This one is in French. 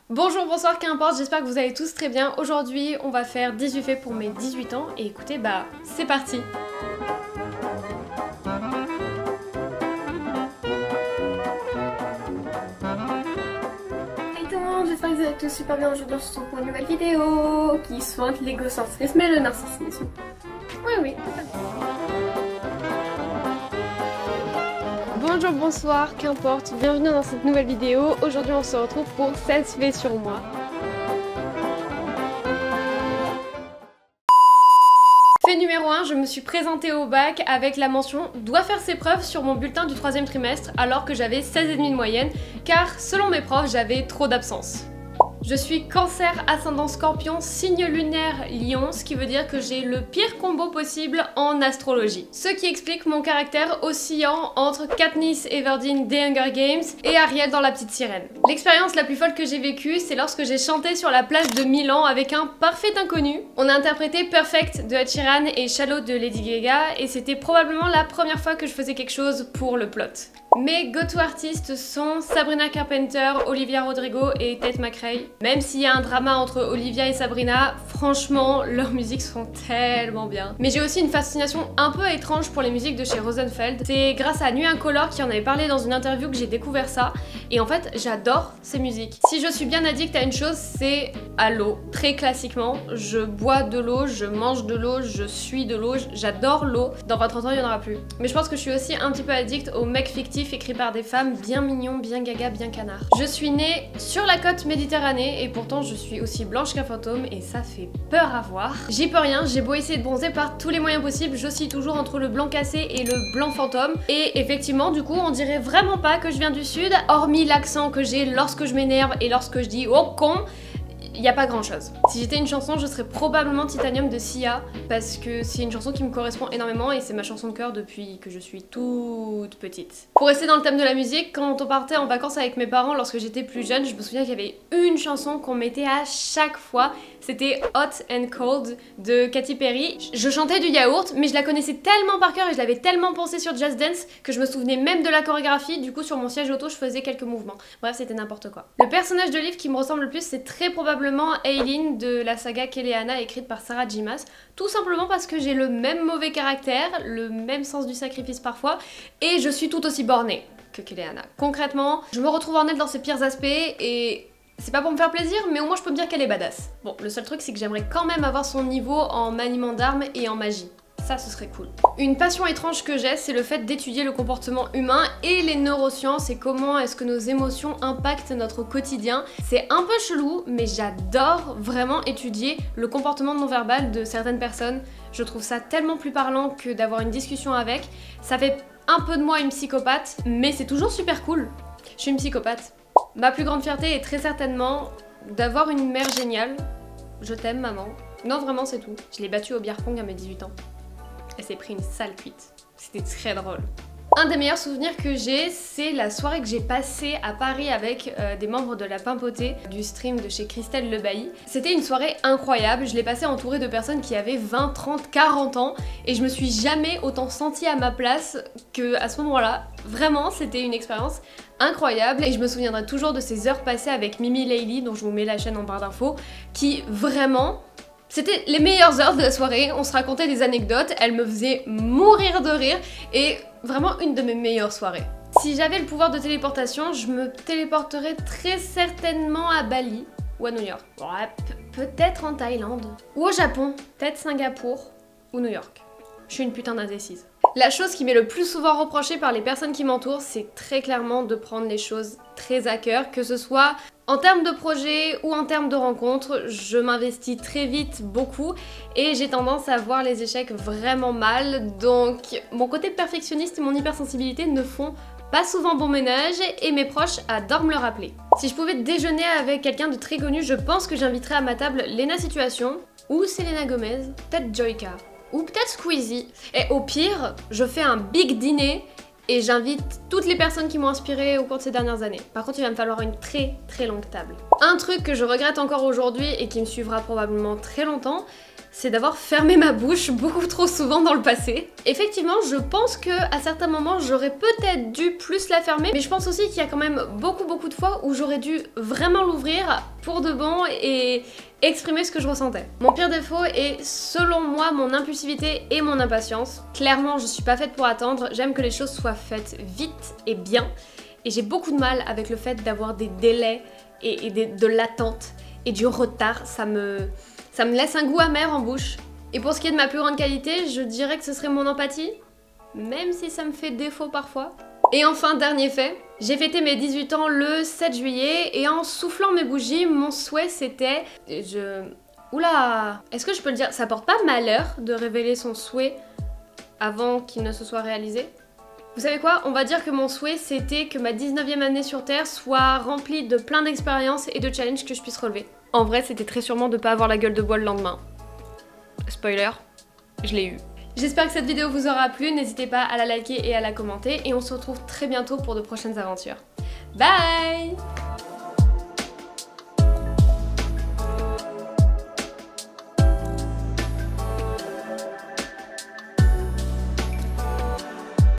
Bonjour, bonsoir, qu'importe, j'espère que vous allez tous très bien. Aujourd'hui, on va faire 18 faits pour mes 18 ans et écoutez, bah, c'est parti. Hey tout le monde, j'espère que vous allez tous super bien. Aujourd'hui, on se retrouve pour une nouvelle vidéo qui soigne l'égocentrisme et le narcissisme. Oui. Bonjour, bonsoir, qu'importe, bienvenue dans cette nouvelle vidéo. Aujourd'hui, on se retrouve pour 16 faits sur moi. Fait numéro 1, je me suis présentée au bac avec la mention « doit faire ses preuves » sur mon bulletin du 3e trimestre alors que j'avais 16,5 de moyenne car selon mes profs, j'avais trop d'absence. Je suis Cancer, ascendant Scorpion, signe lunaire Lion, ce qui veut dire que j'ai le pire combo possible en astrologie. Ce qui explique mon caractère oscillant entre Katniss Everdeen des Hunger Games et Ariel dans La Petite Sirène. L'expérience la plus folle que j'ai vécue, c'est lorsque j'ai chanté sur la place de Milan avec un parfait inconnu. On a interprété Perfect de Ed Sheeran et Shallow de Lady Gaga et c'était probablement la première fois que je faisais quelque chose pour le plot. Mes go-to artistes sont Sabrina Carpenter, Olivia Rodrigo et Tate McRae. Même s'il y a un drama entre Olivia et Sabrina, franchement, leurs musiques sont tellement bien. Mais j'ai aussi une fascination un peu étrange pour les musiques de chez Rosenfeld. C'est grâce à Nuit Incolore qui en avait parlé dans une interview que j'ai découvert ça. Et en fait, j'adore ces musiques. Si je suis bien addict à une chose, c'est à l'eau. Très classiquement, je bois de l'eau, je mange de l'eau, je suis de l'eau, j'adore l'eau. Dans 20-30 ans, il n'y en aura plus. Mais je pense que je suis aussi un petit peu addict aux mecs fictifs écrits par des femmes bien mignons, bien gaga, bien canards. Je suis née sur la côte méditerranée et pourtant je suis aussi blanche qu'un fantôme et ça fait peur à voir. J'y peux rien, j'ai beau essayer de bronzer par tous les moyens possibles, j'oscille toujours entre le blanc cassé et le blanc fantôme. Et effectivement, du coup, on dirait vraiment pas que je viens du sud, hormis l'accent que j'ai lorsque je m'énerve et lorsque je dis « oh con », il n'y a pas grand chose. Si j'étais une chanson, je serais probablement Titanium de Sia parce que c'est une chanson qui me correspond énormément et c'est ma chanson de cœur depuis que je suis toute petite. Pour rester dans le thème de la musique, quand on partait en vacances avec mes parents lorsque j'étais plus jeune, je me souviens qu'il y avait une chanson qu'on mettait à chaque fois, c'était Hot and Cold de Katy Perry. Je chantais du yaourt, mais je la connaissais tellement par cœur et je l'avais tellement pensée sur Just Dance que je me souvenais même de la chorégraphie, du coup sur mon siège auto je faisais quelques mouvements. Bref, c'était n'importe quoi. Le personnage de livre qui me ressemble le plus, c'est très probablement Aileen de la saga Keleana écrite par Sarah J. Maas, tout simplement parce que j'ai le même mauvais caractère, le même sens du sacrifice parfois, et je suis tout aussi bornée que Keleana. Concrètement, je me retrouve en elle dans ses pires aspects et c'est pas pour me faire plaisir, mais au moins je peux me dire qu'elle est badass. Bon, le seul truc c'est que j'aimerais quand même avoir son niveau en maniement d'armes et en magie. Ça, ce serait cool. Une passion étrange que j'ai, c'est le fait d'étudier le comportement humain et les neurosciences et comment est-ce que nos émotions impactent notre quotidien. C'est un peu chelou, mais j'adore vraiment étudier le comportement non-verbal de certaines personnes. Je trouve ça tellement plus parlant que d'avoir une discussion avec. Ça fait un peu de moi une psychopathe, mais c'est toujours super cool. Je suis une psychopathe. Ma plus grande fierté est très certainement d'avoir une mère géniale. Je t'aime, maman. Non, vraiment, c'est tout. Je l'ai battue au beer pong à mes 18 ans. Elle s'est pris une sale cuite. C'était très drôle. Un des meilleurs souvenirs que j'ai, c'est la soirée que j'ai passée à Paris avec des membres de la Pimpotée, du stream de chez Christelle Le Bailly. C'était une soirée incroyable, je l'ai passée entourée de personnes qui avaient 20, 30, 40 ans et je me suis jamais autant sentie à ma place qu'à ce moment-là. Vraiment, c'était une expérience incroyable et je me souviendrai toujours de ces heures passées avec Mimi Leili, dont je vous mets la chaîne en barre d'infos, qui vraiment... C'était les meilleures heures de la soirée, on se racontait des anecdotes, elle me faisait mourir de rire et vraiment une de mes meilleures soirées. Si j'avais le pouvoir de téléportation, je me téléporterais très certainement à Bali ou à New York. Ouais, peut-être en Thaïlande. Ou au Japon, peut-être Singapour ou New York. Je suis une putain d'indécise. La chose qui m'est le plus souvent reprochée par les personnes qui m'entourent, c'est très clairement de prendre les choses très à cœur, que ce soit en termes de projet ou en termes de rencontres. Je m'investis très vite beaucoup et j'ai tendance à voir les échecs vraiment mal, donc mon côté perfectionniste et mon hypersensibilité ne font pas souvent bon ménage et mes proches adorent me le rappeler. Si je pouvais déjeuner avec quelqu'un de très connu, je pense que j'inviterais à ma table Lena Situation ou Selena Gomez, peut-être Joyka. Ou peut-être Squeezie. Et au pire, je fais un big dîner Et j'invite toutes les personnes qui m'ont inspirée au cours de ces dernières années. Par contre, il va me falloir une très très longue table. Un truc que je regrette encore aujourd'hui et qui me suivra probablement très longtemps, c'est d'avoir fermé ma bouche beaucoup trop souvent dans le passé. Effectivement, je pense que à certains moments, j'aurais peut-être dû plus la fermer, mais je pense aussi qu'il y a quand même beaucoup de fois où j'aurais dû vraiment l'ouvrir pour de bon et exprimer ce que je ressentais. Mon pire défaut est, selon moi, mon impulsivité et mon impatience. Clairement, je suis pas faite pour attendre, j'aime que les choses soient faites vite et bien, et j'ai beaucoup de mal avec le fait d'avoir des délais et de l'attente et du retard, ça me laisse un goût amer en bouche. Et pour ce qui est de ma plus grande qualité, je dirais que ce serait mon empathie, même si ça me fait défaut parfois. Et enfin, dernier fait, j'ai fêté mes 18 ans le 7 juillet et en soufflant mes bougies, mon souhait c'était... Oula! Est-ce que je peux le dire? Ça porte pas malheur de révéler son souhait avant qu'il ne se soit réalisé? Vous savez quoi? On va dire que mon souhait c'était que ma 19e année sur Terre soit remplie de plein d'expériences et de challenges que je puisse relever. En vrai, c'était très sûrement de pas avoir la gueule de bois le lendemain. Spoiler, je l'ai eu. J'espère que cette vidéo vous aura plu, n'hésitez pas à la liker et à la commenter, et on se retrouve très bientôt pour de prochaines aventures. Bye!